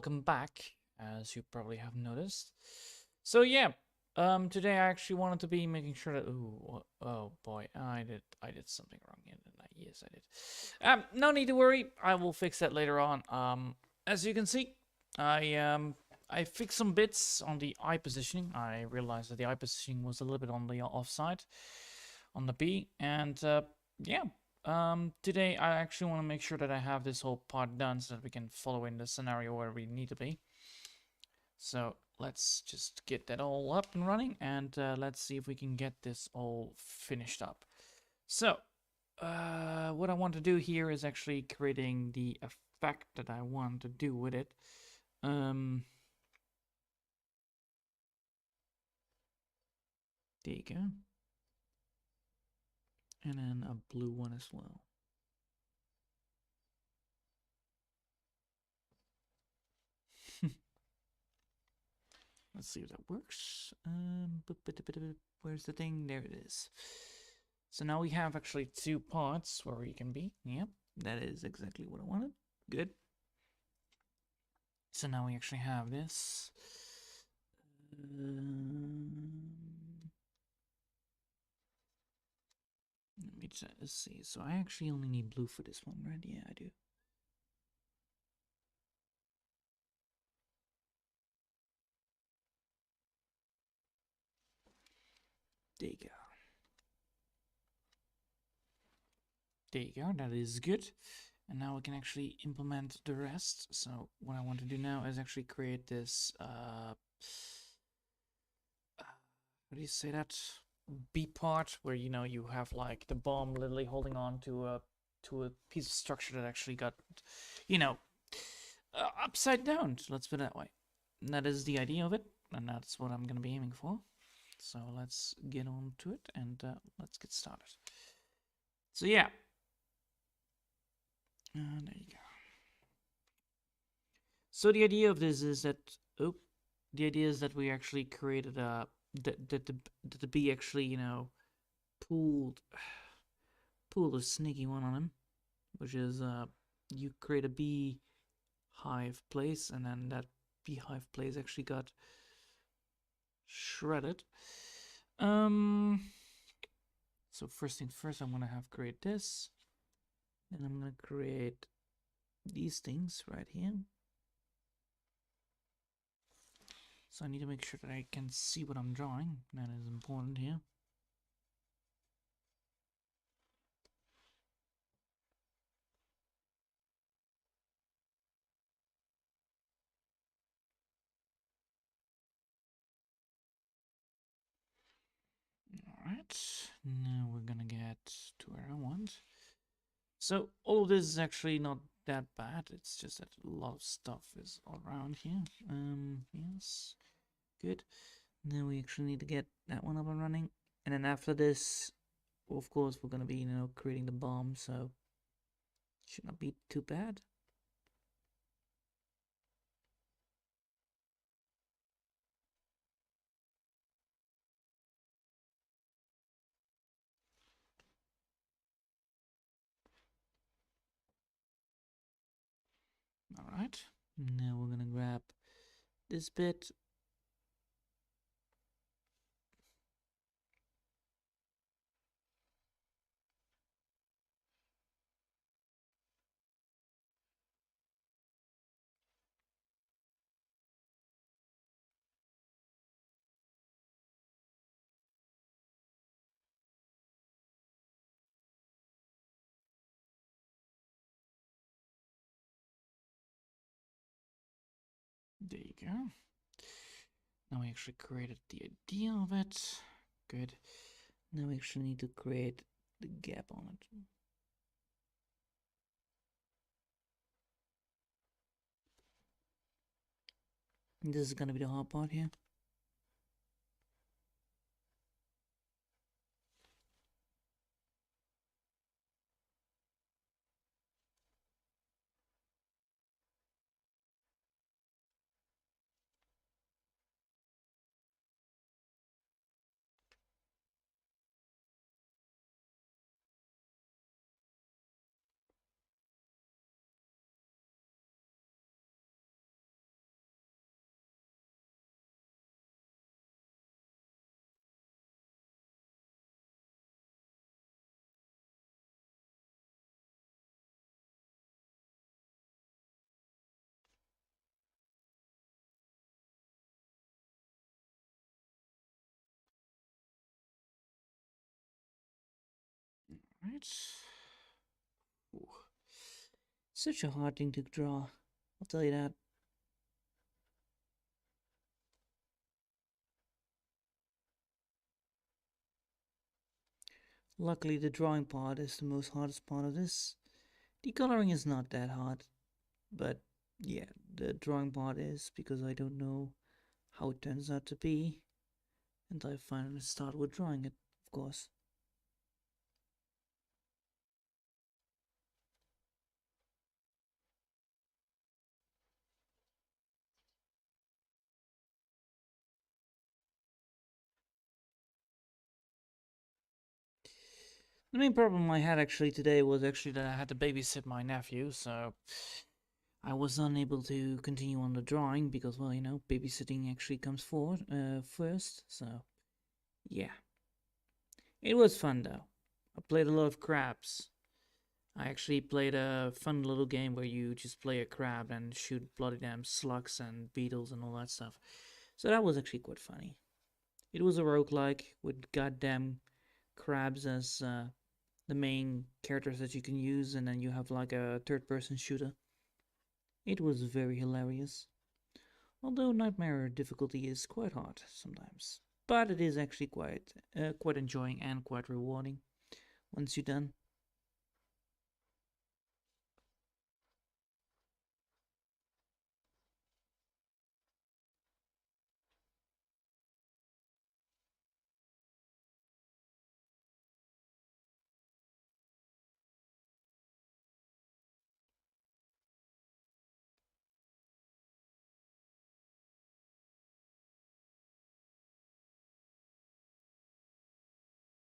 welcome back, as you probably have noticed. So yeah, today I actually wanted to be making sure that. Ooh, oh boy, I did something wrong here, didn't I? Yes, I did. No need to worry. I will fix that later on. As you can see, I fixed some bits on the eye positioning. I realized that the eye positioning was a little bit on the offside, on the B, and yeah, today I actually want to make sure that I have this whole part done so that we can follow in the scenario where we need to be. So let's just get that all up and running, and let's see if we can get this all finished up. So what I want to do here is actually creating the effect that I want to do with it. There you go. And then a blue one as well. Let's see if that works. Where's the thing? There it is. So now we have actually two parts where we can be. Yep, that is exactly what I wanted. Good. So now we actually have this. Let me just see. So I actually only need blue for this one, right? Yeah, I do. There you go. There you go. That is good. And now we can actually implement the rest. So what I want to do now is actually create this how do you say that? B part where you have like the bomb literally holding on to a piece of structure that actually got upside down. So let's put it that way. And that is the idea of it, and that's what I'm gonna be aiming for. So let's get on to it and let's get started. So yeah, there you go. So the idea of this is that the idea is that we actually created a that the bee actually pulled a sneaky one on him, which is you create a beehive place, and then that beehive place actually got shredded. So first thing first, I'm gonna have create this, and I'm gonna create these things right here. So I need to make sure that I can see what I'm drawing. That is important here. Alright, now we're gonna get to where I want. So all of this is actually not that bad. It's just that a lot of stuff is around here. Yes, good. Now we actually need to get that one up and running. And then after this, of course, we're gonna be, creating the bomb, so it should not be too bad. Alright, now we're gonna grab this bit. There you go. Now we actually created the idea of it. Good. Now we actually need to create the gap on it. And this is gonna be the hard part here. Right. Ooh. Such a hard thing to draw, I'll tell you that. Luckily, the drawing part is the most hardest part of this. The coloring is not that hard, but yeah, the drawing part is because I don't know how it turns out to be, and I finally start with drawing it, of course. The main problem I had actually today was actually that I had to babysit my nephew, so I was unable to continue on the drawing because, well, you know, babysitting actually comes forward first. So, yeah, it was fun though. I played a lot of crabs. I actually played a fun little game where you just play a crab and shoot bloody damn slugs and beetles and all that stuff. So that was actually quite funny. It was a roguelike with goddamn crabs as the main characters that you can use, and then you have like a third person shooter. It was very hilarious. Although Nightmare difficulty is quite hard sometimes. But it is actually quite enjoying and quite rewarding once you're done.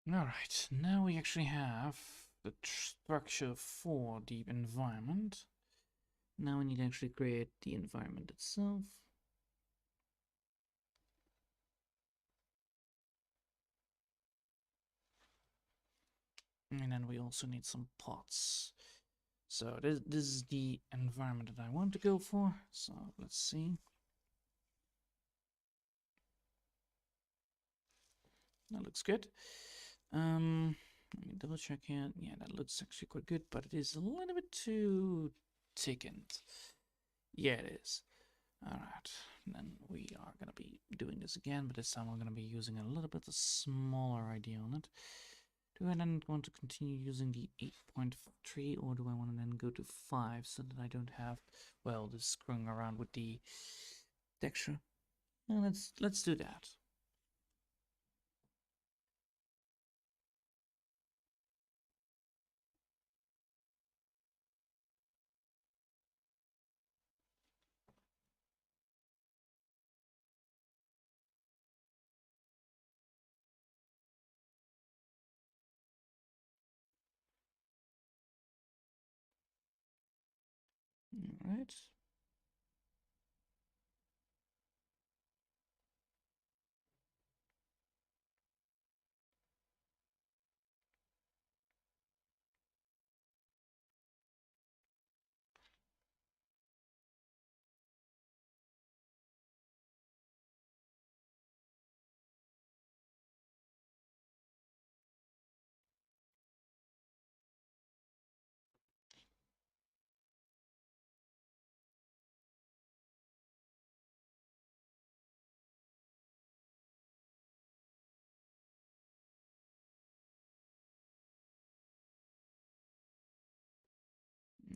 Alright, now we actually have the structure for the environment. Now we need to actually create the environment itself. And then we also need some pots. So this is the environment that I want to go for. So let's see. That looks good. Let me double check here. Yeah, that looks actually quite good, but it is a little bit too thickened. Yeah, it is. Alright, then we are going to be doing this again, but this time we're going to be using a little bit of smaller idea on it. Do I then want to continue using the 8.3, or do I want to then go to 5 so that I don't have, well, this screwing around with the texture? Now let's do that. Alright.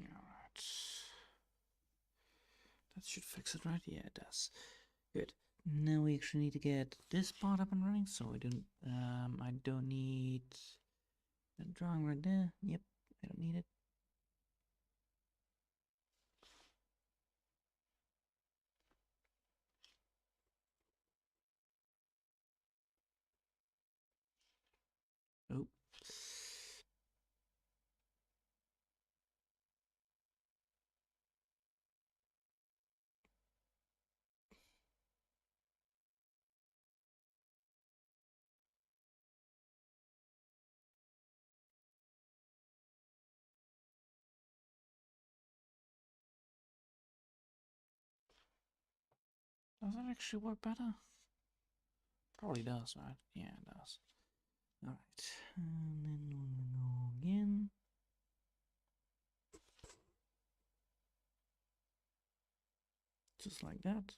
Alright. That should fix it, right? Yeah, it does. Good. Now we actually need to get this part up and running, so I don't need that drawing right there. Yep, I don't need it. Oh. Does that actually work better? Probably does, right? Yeah, it does. Alright. And then in. Just like that.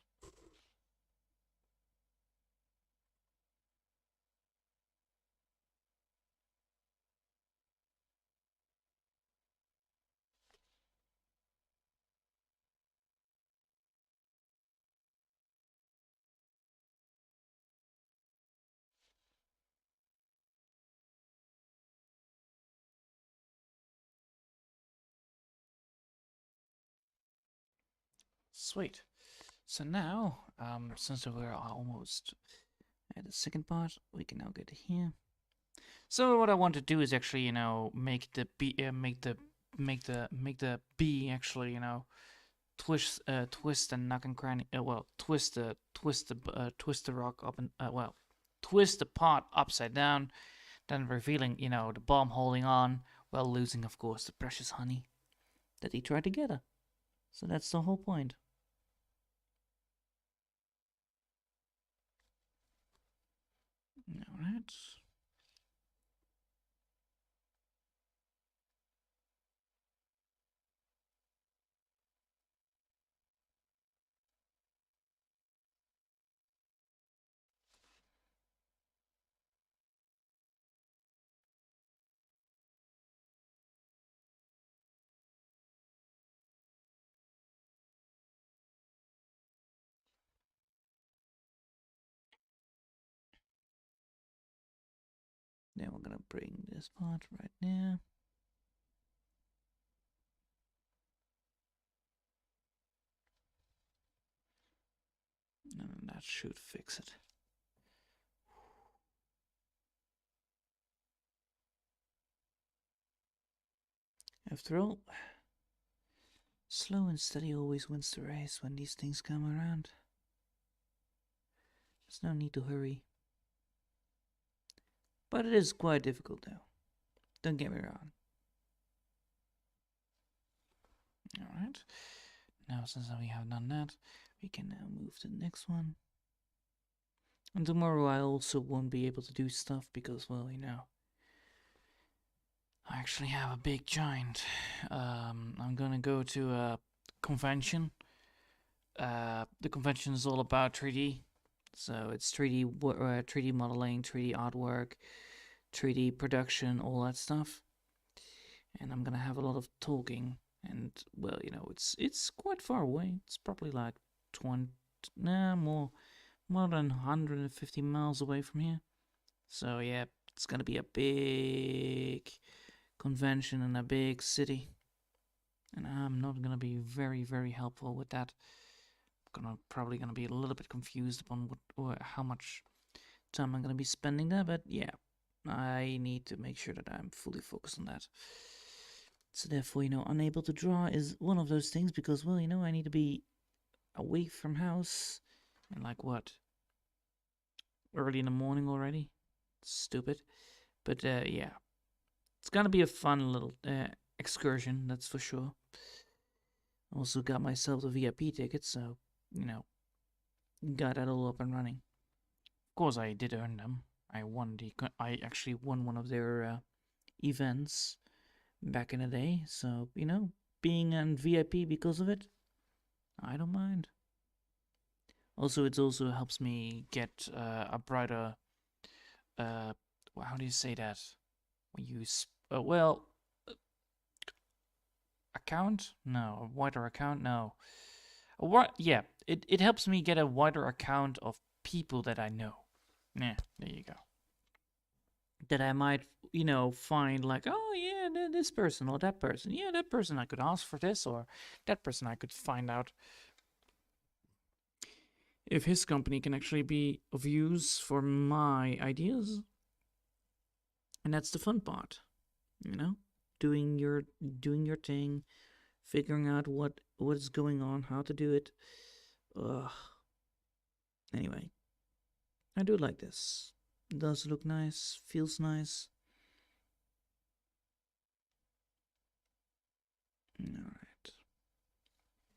Sweet. So now, since we're almost at the second part, we can now get here. So what I want to do is actually, make the B, make the B actually, twist the nook and cranny. Well, twist the rock up and twist the pot upside down, then revealing, the bomb holding on, while losing, of course, the precious honey that he tried to get her. So that's the whole point. All right. Then we're gonna bring this part right there. And that should fix it. After all, slow and steady always wins the race when these things come around. There's no need to hurry. But it is quite difficult though. Don't get me wrong. Alright. Now, since we have done that, we can now move to the next one. And tomorrow I also won't be able to do stuff because, well, I actually have a big giant. I'm gonna go to a convention. The convention is all about 3D. So it's 3D modeling, 3D artwork, 3D production, all that stuff. And I'm gonna have a lot of talking. And well, it's quite far away. It's probably like 20, more than 150 miles away from here. So yeah, it's gonna be a big convention in a big city, and I'm not gonna be very, very helpful with that. Probably gonna be a little bit confused upon how much time I'm gonna be spending there. But yeah, I need to make sure that I'm fully focused on that. So therefore, unable to draw is one of those things because, well, I need to be away from house and like what, early in the morning already. Stupid, but yeah, it's gonna be a fun little excursion, that's for sure. Also got myself a VIP ticket, so got that all up and running. Of course, I did earn them. I actually won one of their events back in the day, so being on VIP because of it, I don't mind. Also, it also helps me get a brighter. How do you say that? When you account? No, a wider account? No. Yeah, it helps me get a wider account of people that I know. Yeah, there you go. That I might, find like, oh yeah, this person or that person. Yeah, that person I could ask for this, or that person I could find out if his company can actually be of use for my ideas. And that's the fun part, doing your thing, figuring out what is going on, how to do it. Ugh. Anyway, I do like this. It does look nice, feels nice. Alright.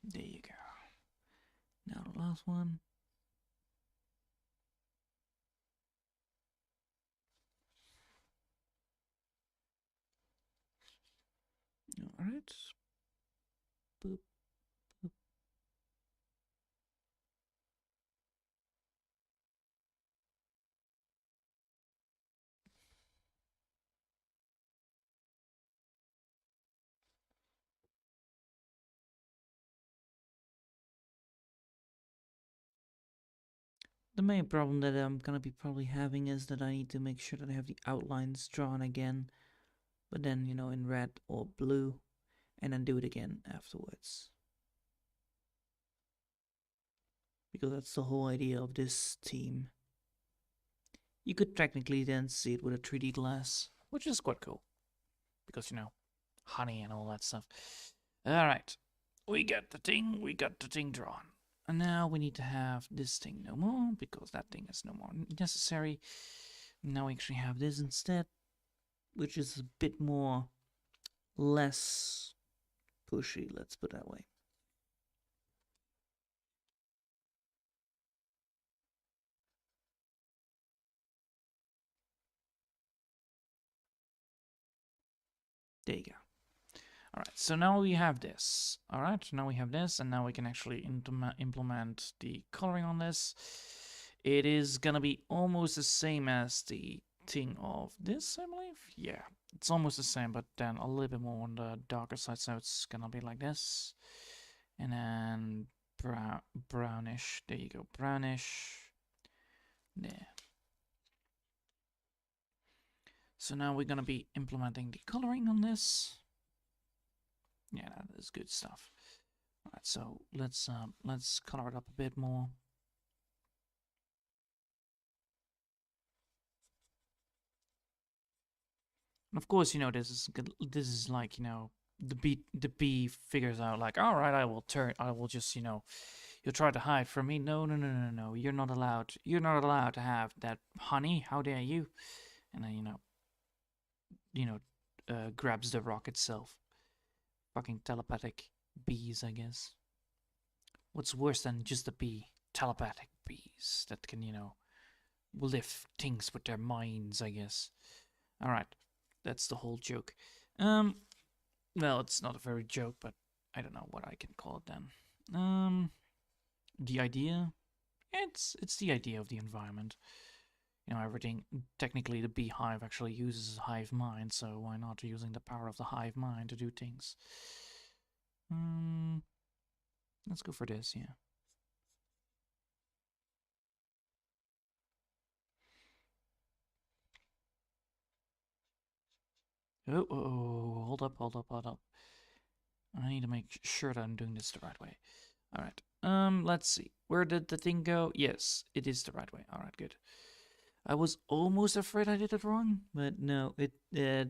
There you go. Now the last one. Alright. Boop. The main problem that I'm gonna be probably having is that I need to make sure that I have the outlines drawn again, but then, you know, in red or blue, and then do it again afterwards. Because that's the whole idea of this theme. You could technically then see it with a 3D glass. Which is quite cool. Because, you know, honey and all that stuff. Alright. We got the thing drawn. And now we need to have this thing no more, because that thing is no more necessary. Now we actually have this instead, which is a bit more less pushy, let's put it that way. There you go. Alright, so now we have this. Alright, now we have this, and now we can actually implement the coloring on this. It is gonna be almost the same as the thing of this, I believe. Yeah, it's almost the same, but then a little bit more on the darker side, so it's gonna be like this. And then brownish. There you go, brownish. There. So now we're gonna be implementing the coloring on this. Yeah, that is good stuff. All right, so let's color it up a bit more. And of course, you know, this is like, you know, the bee figures out like, all right, I will just, you know, you'll try to hide from me. No, no, no, no, no. You're not allowed to have that honey. How dare you? And then, grabs the rock itself. Fucking telepathic bees, I guess. What's worse than just a bee? Telepathic bees that can, you know, lift things with their minds, I guess. Alright, that's the whole joke. Well, it's not a very joke, but I don't know what I can call it then. The idea? It's the idea of the environment. You know, everything, technically the beehive actually uses hive mind, so why not using the power of the hive mind to do things? Let's go for this, yeah. Oh, hold up. I need to make sure that I'm doing this the right way. Alright, let's see. Where did the thing go? Yes, it is the right way. Alright, good. I was almost afraid I did it wrong, but no, yeah.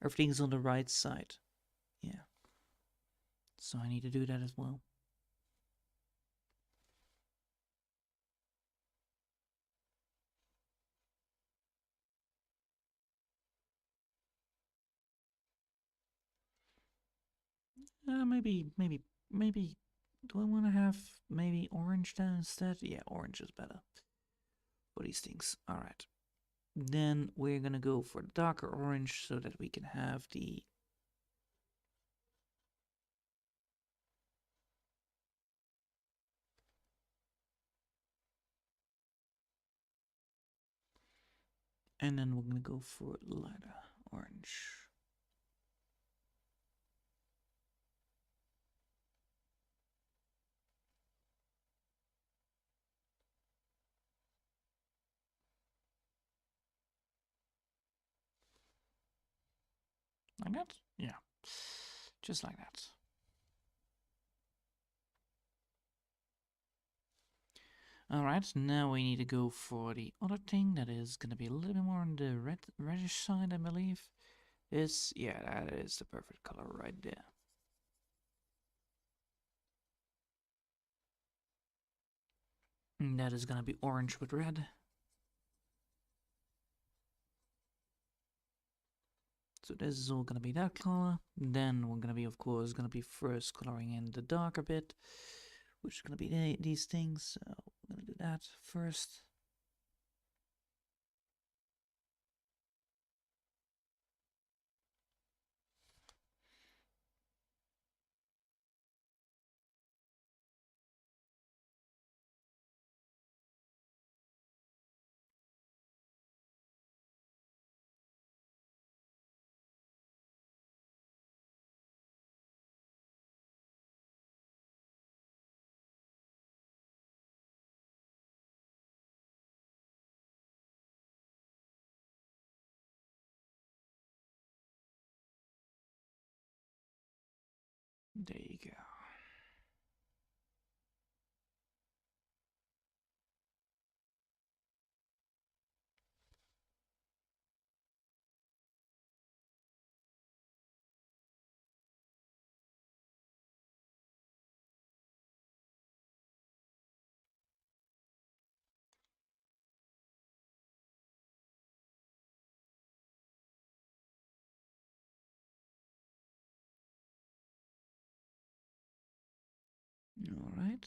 Everything's on the right side. Yeah. So I need to do that as well. Maybe, do I want to have maybe orange then instead? Yeah, orange is better for these things. Alright. Then we're gonna go for darker orange so that we can have the and then we're gonna go for lighter orange. Like that? Yeah. Just like that. Alright, now we need to go for the other thing that is gonna be a little bit more on the reddish side, I believe. Yeah, that is the perfect color right there. And that is gonna be orange with red. So this is all gonna be that color. Then we're gonna be, of course, first coloring in the darker bit, which is gonna be these things. So we're gonna do that first. There you go. All right.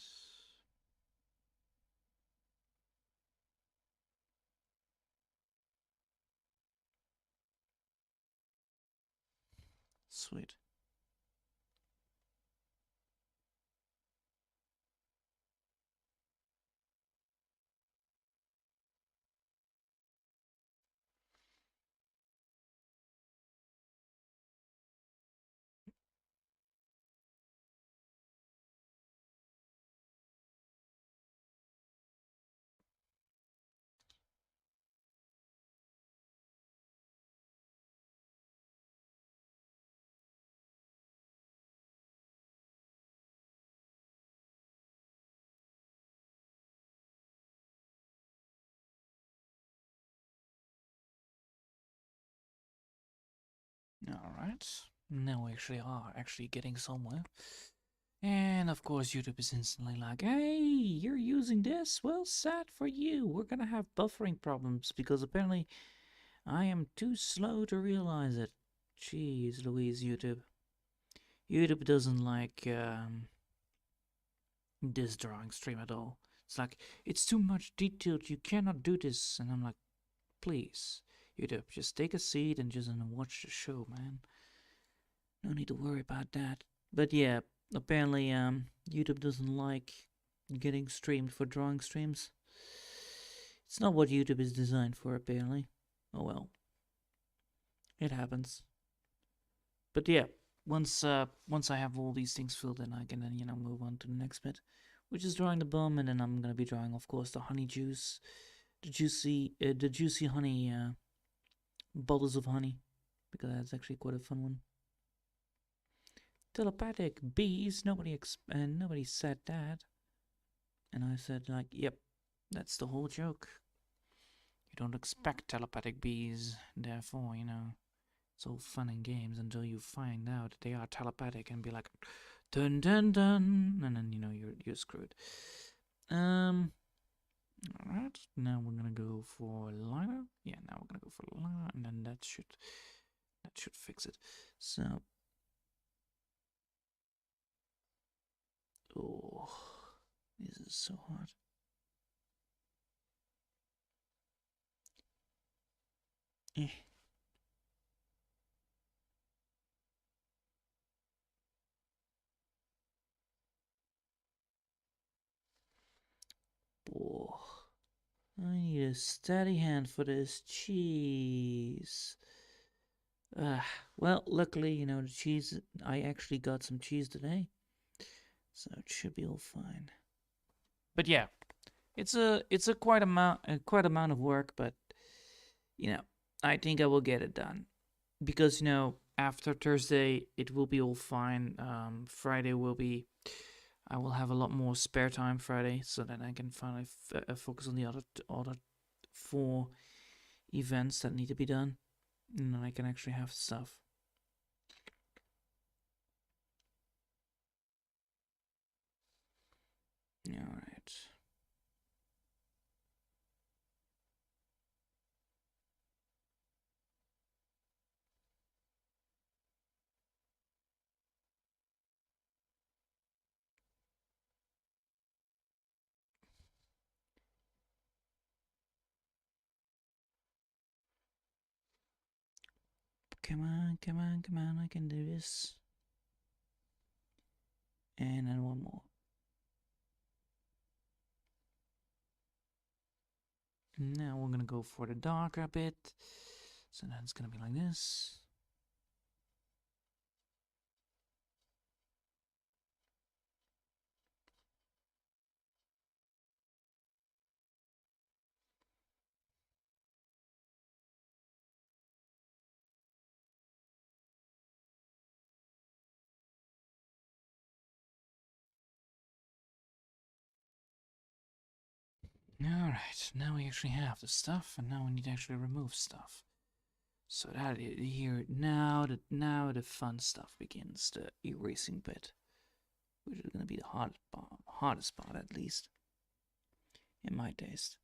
Sweet. All right. Now we actually are actually getting somewhere. And of course, YouTube is instantly like, hey, you're using this? Well, sad for you. We're gonna have buffering problems because apparently I am too slow to realize it. Jeez Louise, YouTube. YouTube doesn't like this drawing stream at all. It's like, it's too much detailed. You cannot do this. And I'm like, please, YouTube, just take a seat and just watch the show, man. No need to worry about that. But yeah, apparently YouTube doesn't like getting streamed for drawing streams. It's not what YouTube is designed for, apparently. Oh well. It happens. But yeah, once I have all these things filled in, I can then move on to the next bit, which is drawing the bomb, and then I'm gonna be drawing, of course, the honey juice, the juicy honey bottles of honey, because that's actually quite a fun one. Telepathic bees. Nobody said that, and I said like, yep, that's the whole joke. You don't expect telepathic bees, therefore, it's all fun and games until you find out they are telepathic and be like, dun dun dun, and then you're screwed. All right, now we're gonna go for liner. Yeah, now we're gonna go for liner, and then that should fix it. So, oh, this is so hard. Eh. Oh, I need a steady hand for this cheese. Well, luckily, the cheese, I actually got some cheese today, so it should be all fine. But yeah, it's a quite amount of work, but I think I will get it done because after Thursday it will be all fine. Friday will be, I will have a lot more spare time Friday, so that I can finally focus on the other 4 events that need to be done, and then I can actually have stuff. All right. Come on, come on, come on, I can do this. And then one more. Now we're gonna go for the darker bit. So that's gonna be like this. Alright, now we actually have the stuff, and now we need to actually remove stuff. So that here now the fun stuff begins, the erasing bit, which is gonna be the hardest part at least, in my taste.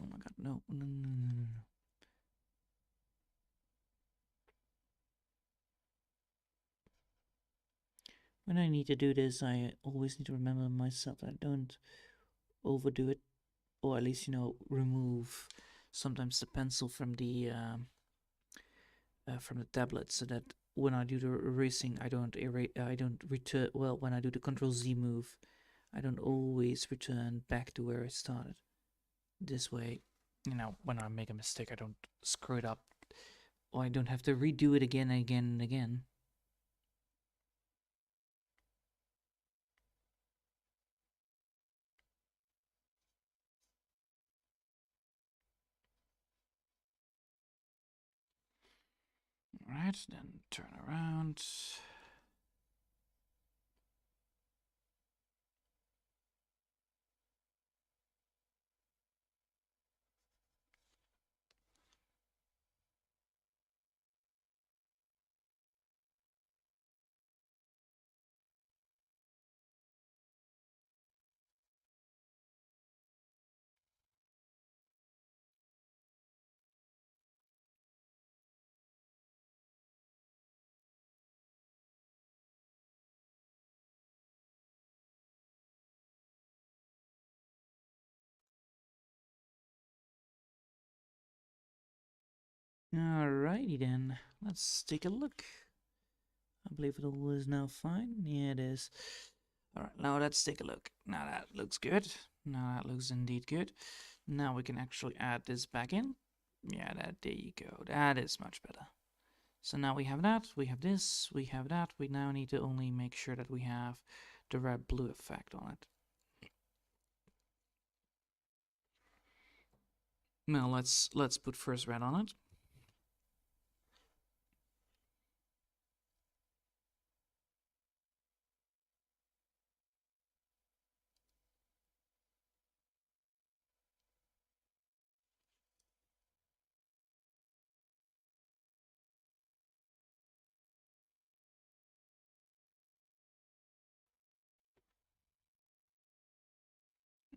Oh my god, no, no, no, no, no. When I need to do this, I always need to remember myself that I don't overdo it, or at least, remove sometimes the pencil from the tablet, so that when I do the erasing, I don't return. Well, when I do the Control Z move, I don't always return back to where I started. This way, when I make a mistake, I don't screw it up, or I don't have to redo it again and again and again. Alright, then turn around. Alrighty then, let's take a look. I believe it all is now fine. Yeah, it is. Alright, now let's take a look. Now that looks good. Now that looks indeed good. Now we can actually add this back in. Yeah, there you go. That is much better. So now we have that, we have this, we have that. We now need to only make sure that we have the red-blue effect on it. Now let's put first red on it.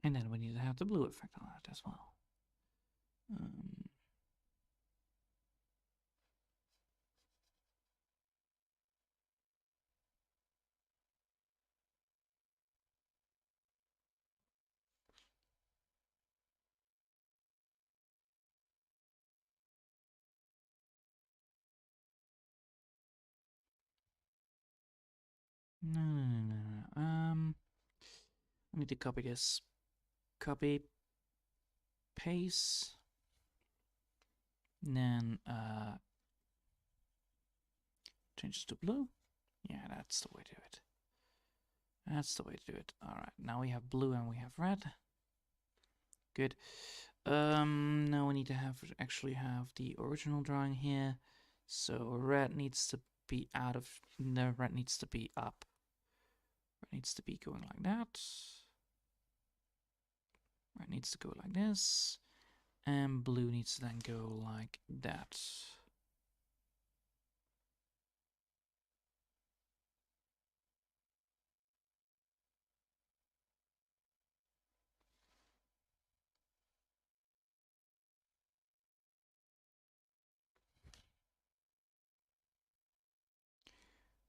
And then we need to have the blue effect on it as well. No, no, no, no, no. I need to copy this. Copy, paste. And then change it to blue. Yeah, that's the way to do it. That's the way to do it. Alright, now we have blue and we have red. Good. Now we need to actually have the original drawing here. So red needs to be out of, no, red needs to be up. Red needs to be going like that. Red needs to go like this. And blue needs to then go like that.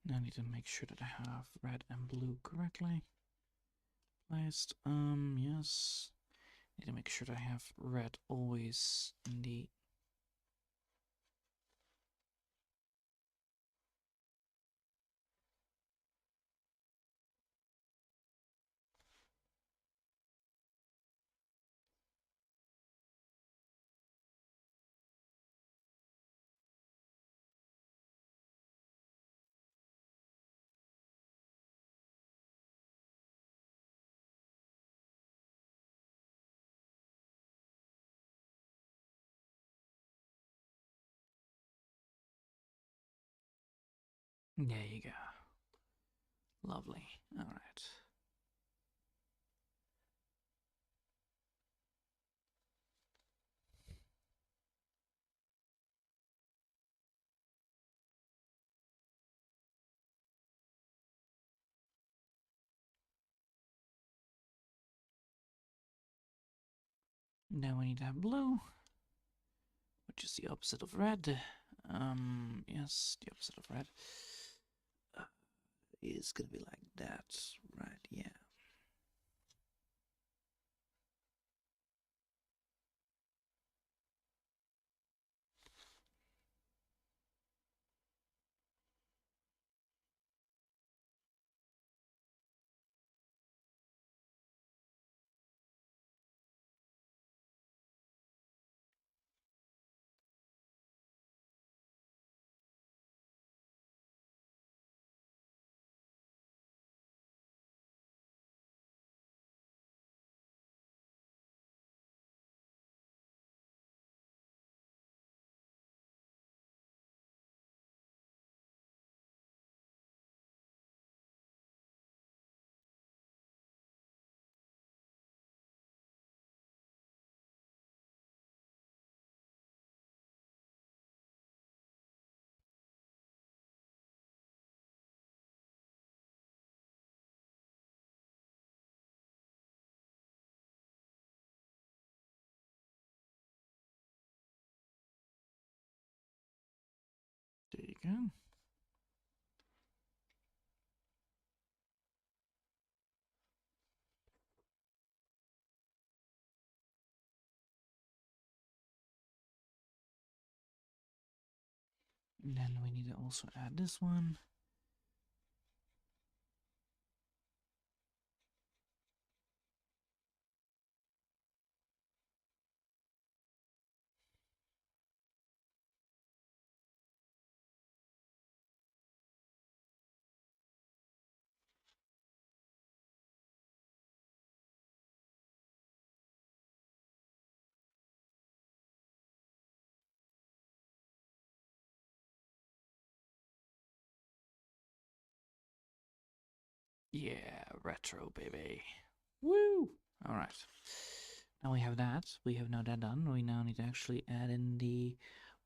Now I need to make sure that I have red and blue correctly placed. Yes. Need to make sure that I have red always in the There you go. Lovely. All right. Now we need to have blue, which is the opposite of red. Yes, the opposite of red is gonna be like that, right? Yeah. There you go. And then we need to also add this one. Yeah, retro, baby. Woo! All right. Now we have that. We have now that done. We now need to actually add in the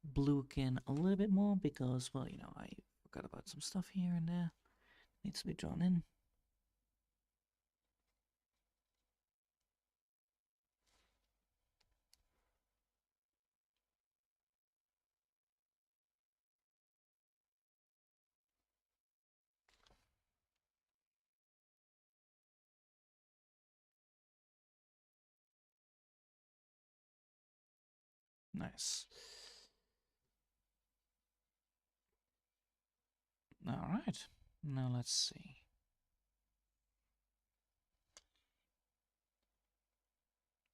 blue can a little bit more because, well, you know, I forgot about some stuff here and there. Needs to be drawn in. Nice. All right. Now let's see.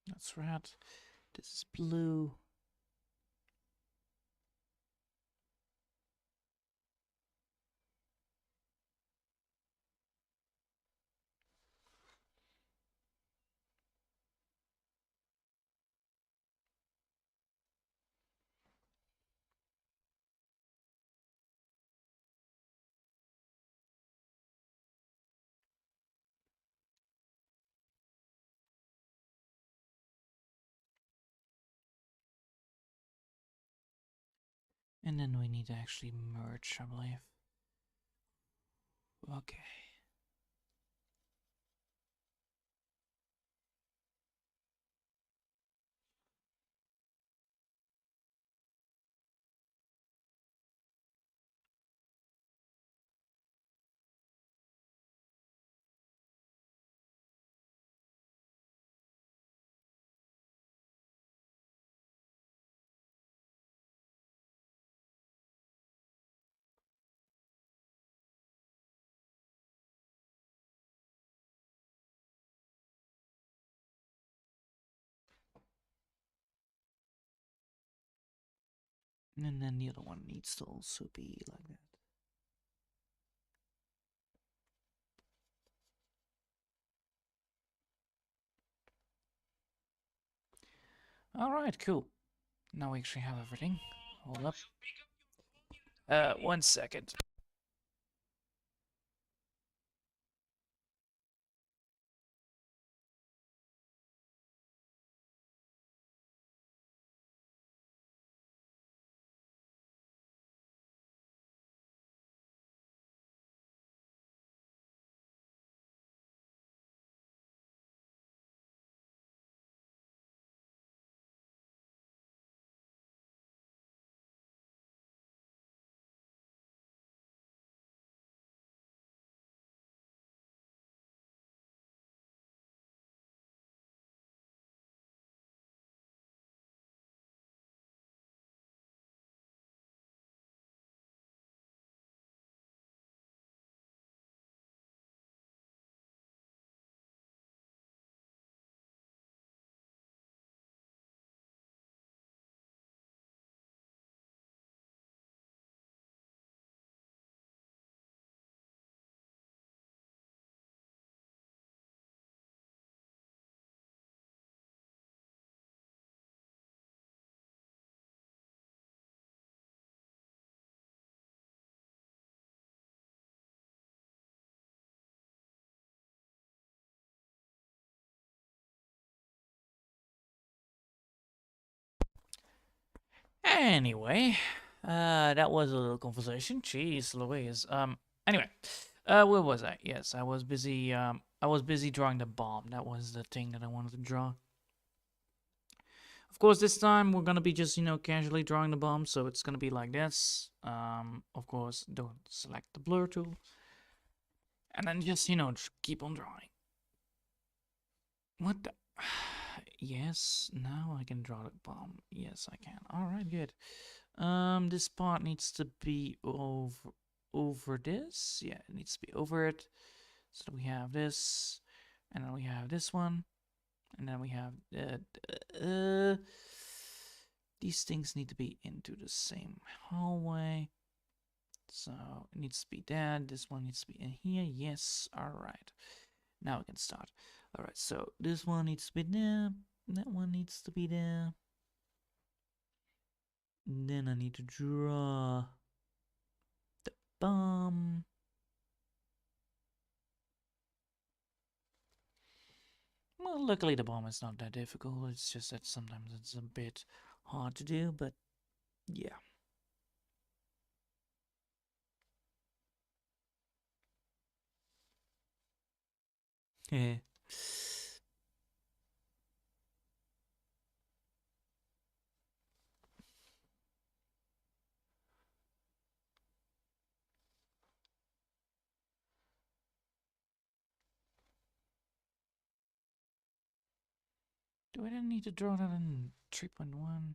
That's red. This is blue. And then we need to actually merge, I believe. Okay. And then the other one needs to also be like that. All right, cool. Now we actually have everything. Hold up. 1 second. Anyway, that was a little conversation. Jeez Louise. Anyway, where was I? Yes, I was busy. I was busy drawing the bomb. That was the thing that I wanted to draw. Of course, this time we're gonna be just, casually drawing the bomb, so it's gonna be like this. Of course, don't select the blur tool. And then just, just keep on drawing. What the? Yes, now I can draw the bomb. Yes, I can. Alright, good. This part needs to be over this. Yeah, it needs to be over it. So we have this, and then we have this one. And then we have these things need to be into the same hallway. So it needs to be that. This one needs to be in here. Yes. All right. Now we can start. All right. So this one needs to be there. That one needs to be there. And then I need to draw the bomb. Well, luckily the bomb is not that difficult. It's just that sometimes it's a bit hard to do, but yeah. Yeah. Do I then need to draw that in 3.1?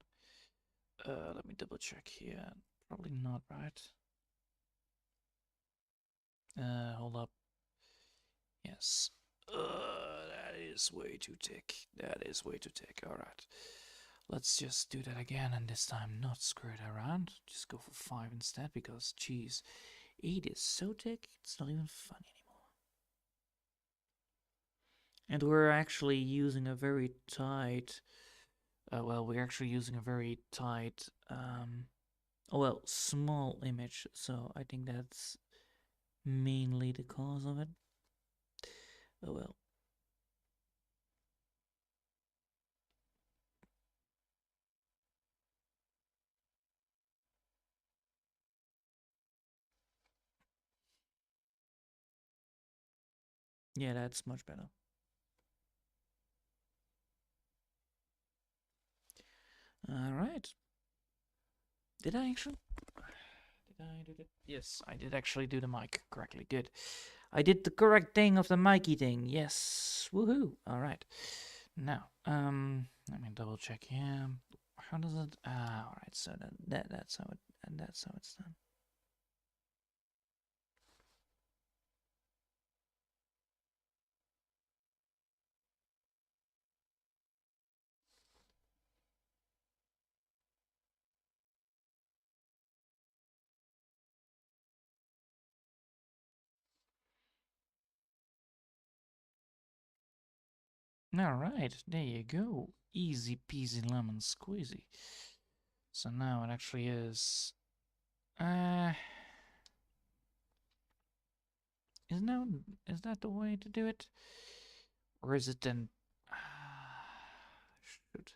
Let me double check here. Probably not, right? Hold up. Yes. That is way too thick. That is way too thick. Alright. Let's just do that again, and this time not screw it around. Just go for 5 instead, because, geez, 8 is so thick, it's not even funny anymore. And we're actually using a very tight... we're actually using a very tight... small image, so I think that's mainly the cause of it. Oh well. Yeah, that's much better. Alright. Did I actually? Did I do that? Yes, I did actually do the mic correctly. Good. I did the correct thing of the micy thing. Yes. Woohoo. Alright. Now, let me double check here. How does it? Alright, so that's how it's done. Alright, there you go. Easy peasy lemon squeezy. So now it actually is. Is that the way to do it? Or is it then? Shoot.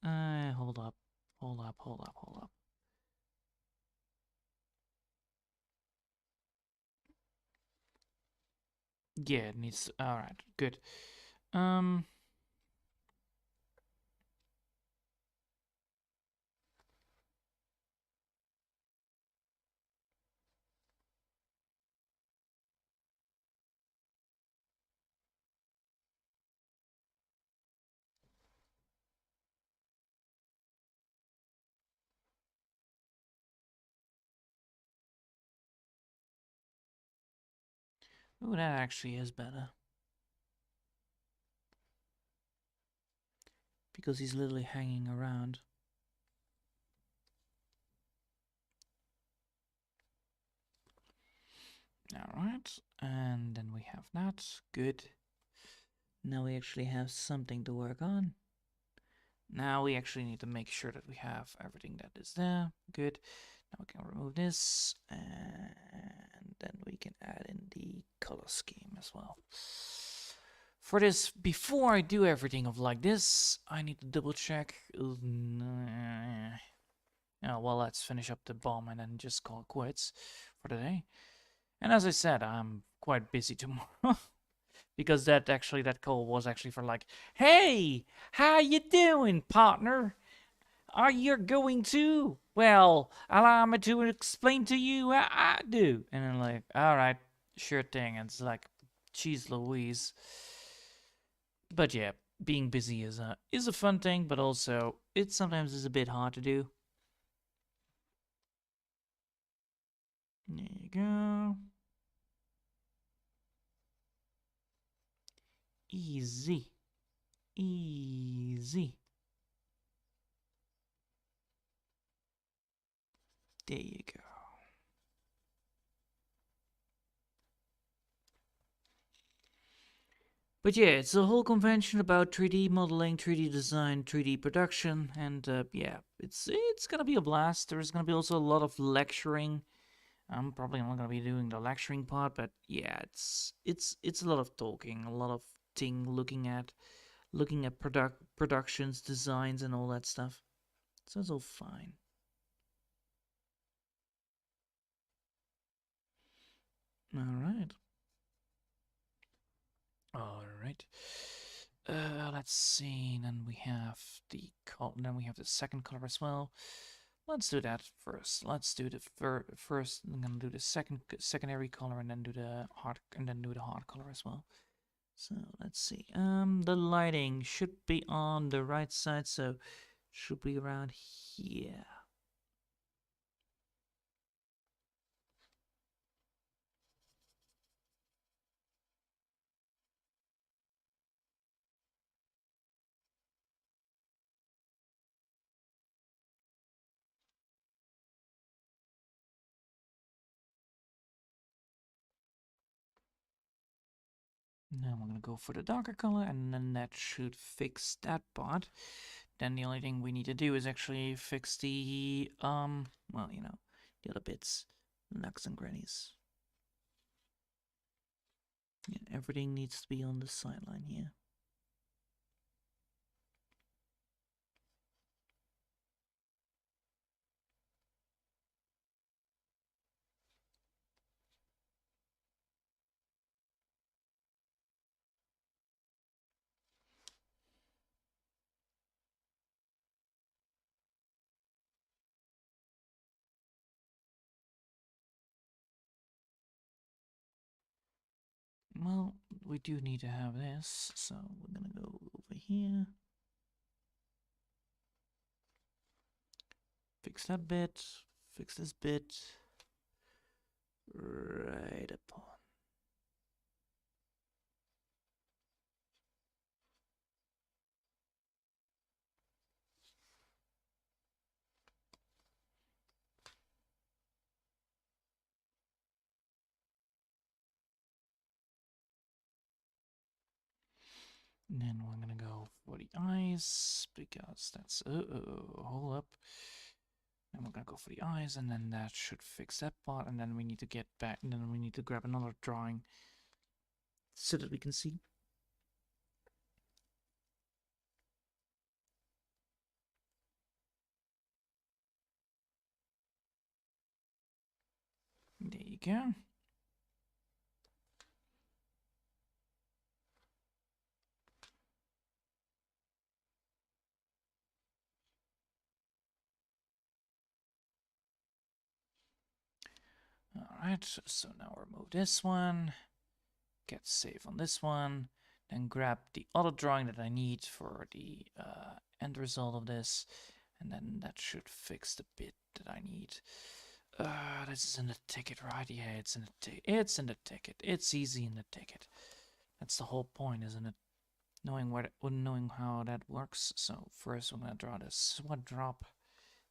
Hold up. Hold up, hold up, hold up. Yeah, it needs. Alright, good. Oh, that actually is better. Because he's literally hanging around. Alright, and then we have that. Good. Now we actually have something to work on. Now we actually need to make sure that we have everything that is there. Good. Now we can remove this, and then we can add in the color scheme as well. for this, before I do everything of like this, I need to double check. Oh, well, let's finish up the bomb and then just call it quits for today. And as I said, I'm quite busy tomorrow. Because that call was actually for like, hey, how you doing, partner? Are you going to? Well, allow me to explain to you how I do. And I'm like, all right, sure thing. And it's like, geez Louise. But yeah, being busy is a fun thing, but also it sometimes is a bit hard to do. There you go. Easy. Easy. There you go. But yeah, it's a whole convention about 3D modeling, 3D design, 3D production, and yeah, it's gonna be a blast. There's gonna be also a lot of lecturing. I'm probably not gonna be doing the lecturing part, but yeah, it's a lot of talking, a lot of looking at productions, designs, and all that stuff. So it's all fine. All right. All right. Let's see. Then we have then we have the second color as well. Let's do that first. Let's do the first. I'm gonna do the secondary color and then do the hard color as well. So let's see. The lighting should be on the right side, so should be around here. Now I'm gonna go for the darker color, and then that should fix that part. Then the only thing we need to do is actually fix the well, you know, the other bits, nooks and grannies. Yeah, everything needs to be on the sideline here. Well, we do need to have this, so we're gonna go over here. Fix that bit, fix this bit. Right upon. And then we're gonna go for the eyes, because that's, hold up. And we're gonna go for the eyes, and then that should fix that part, and then we need to get back, and then we need to grab another drawing so that we can see. There you go. Alright, so now remove this one, get save on this one, then grab the other drawing that I need for the end result of this, and then that should fix the bit that I need. This is in the ticket, right? Yeah, it's in the ticket. It's in the ticket. It's easy in the ticket. That's the whole point, isn't it? Knowing how that works. So first we're gonna draw the sweat drop,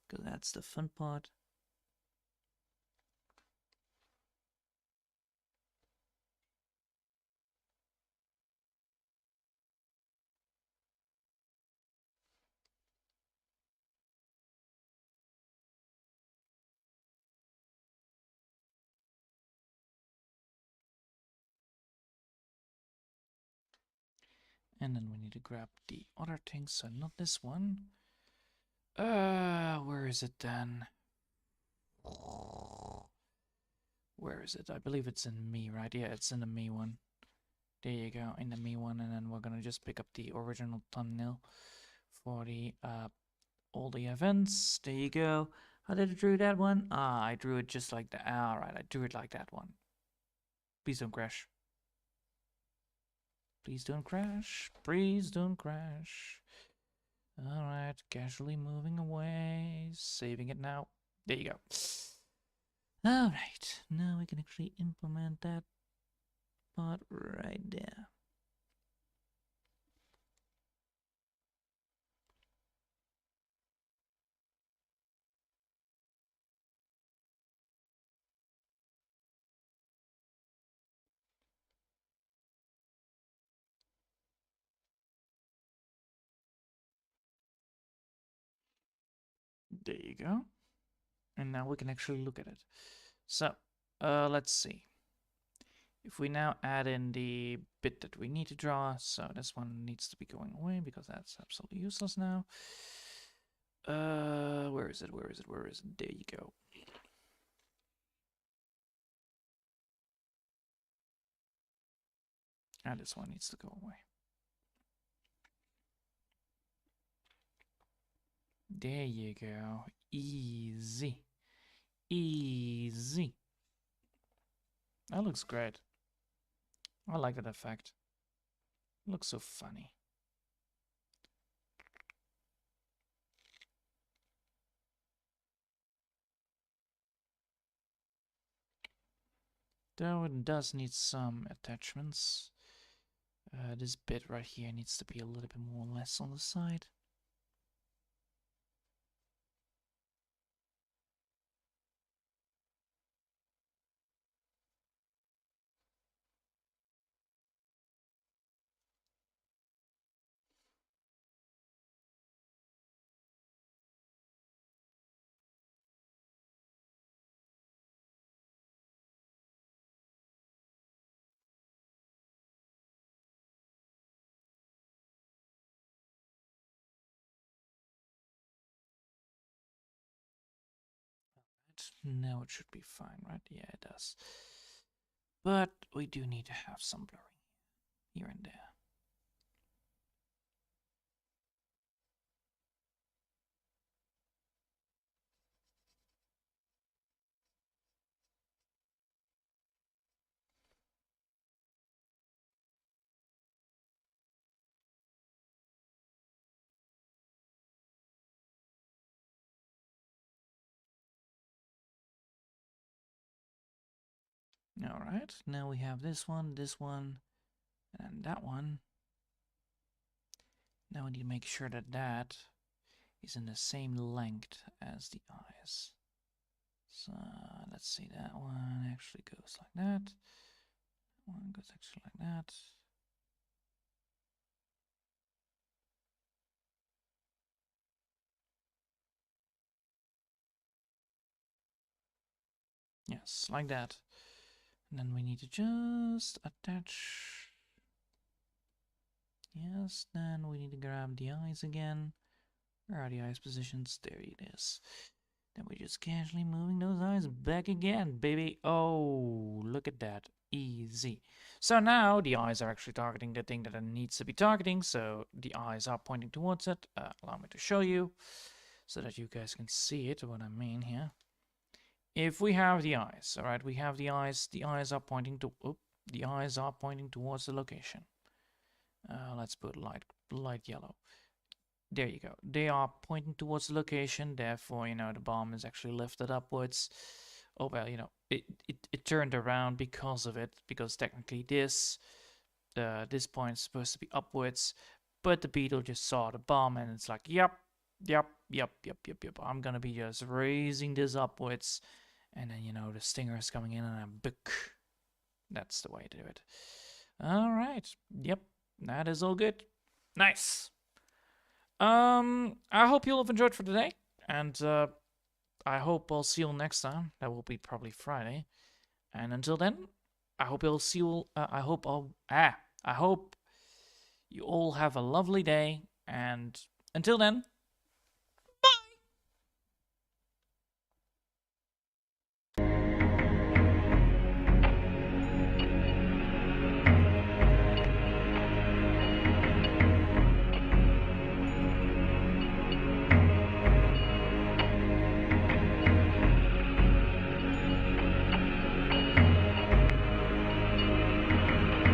because that's the fun part. And then we need to grab the other thing, so not this one. Where is it then? Where is it? I believe it's in me, right? Yeah, it's in the me one. There you go, in the me one, and then we're gonna just pick up the original thumbnail for the all the events. There you go. How did I drew that one? Ah, I drew it just like that. Alright, I drew it like that one. Please don't crash. Please don't crash. Please don't crash. Alright, casually moving away. Saving it now. There you go. Alright, now we can actually implement that part right there. There you go. And now we can actually look at it. So, let's see. If we now add in the bit that we need to draw, so this one needs to be going away because that's absolutely useless now. Where is it? Where is it? Where is it? There you go. And this one needs to go away. There you go. Easy. Easy. That looks great. I like that effect. It looks so funny. Though it does need some attachments. This bit right here needs to be a little bit more or less on the side. Now it should be fine, right? Yeah, it does. But we do need to have some blurring here and there. Alright, now we have this one, and that one. Now we need to make sure that that is in the same length as the eyes. So let's see, that one actually goes like that. One goes actually like that. Yes, like that. And then we need to just attach. Yes, then we need to grab the eyes again. Where are the eyes positions? There it is. Then we're just casually moving those eyes back again, baby. Oh, look at that. Easy. So now the eyes are actually targeting the thing that it needs to be targeting. So the eyes are pointing towards it. Allow me to show you so that you guys can see it, what I mean here. If we have the eyes, all right, we have the eyes are pointing to, the eyes are pointing towards the location. Let's put light yellow. There you go. They are pointing towards the location, therefore, the bomb is actually lifted upwards. Oh, well, it turned around because of it, because technically this point is supposed to be upwards, but the beetle just saw the bomb and it's like, yep, I'm gonna be just raising this upwards, and then, the stinger is coming in and I'm bick. That's the way to do it. All right. Yep. That is all good. Nice. I hope you'll have enjoyed for today, and I hope I'll see you next time. That will be probably Friday. And until then, I hope you'll see you. I hope You all have a lovely day, and until then,